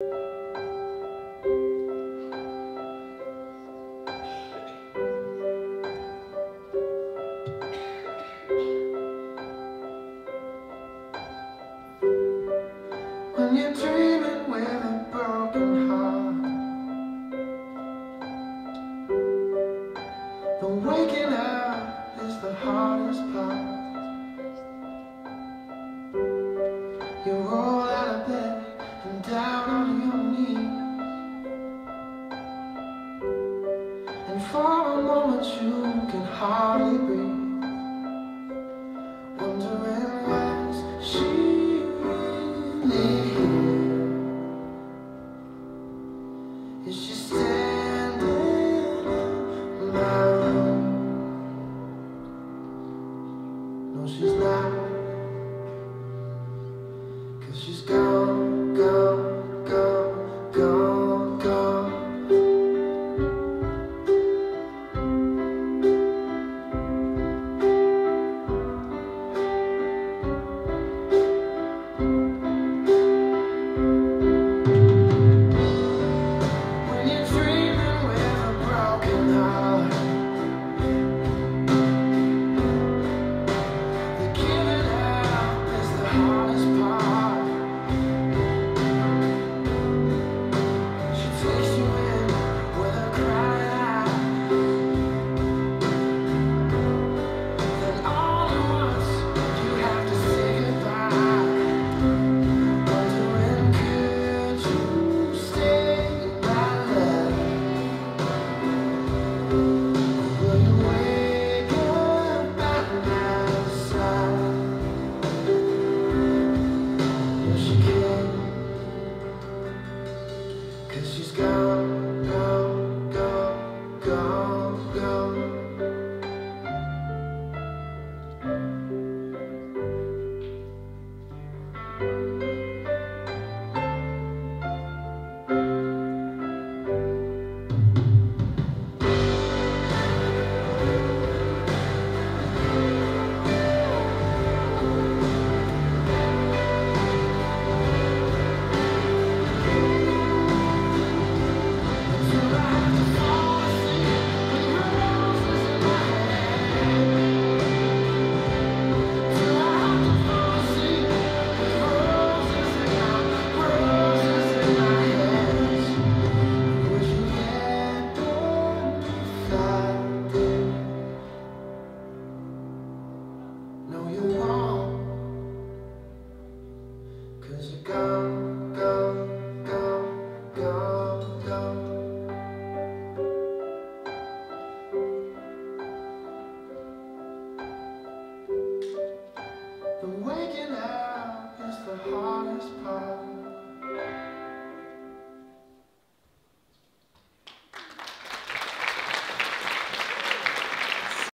When you're dreaming with a broken heart, the waking up is the hardest part. You roll out of bed and down on your knees, and for a moment you can hardly breathe, wondering when's she really here? Is she standing in my room? No, she's not, 'cause she's gone, gone, gone, gone, gone. When you're dreaming with a broken heart, the giving up is the hardest part. She takes you in with her crying out, then all at once you have to say goodbye. Wondering, could you stay, my love? Or will you wake up by my side? No, she can't, 'cause she's gone, gone, gone, gone, gone. No, you won't, 'cause you're gone, gone, gone, gone, gone. The waking up is the hardest part.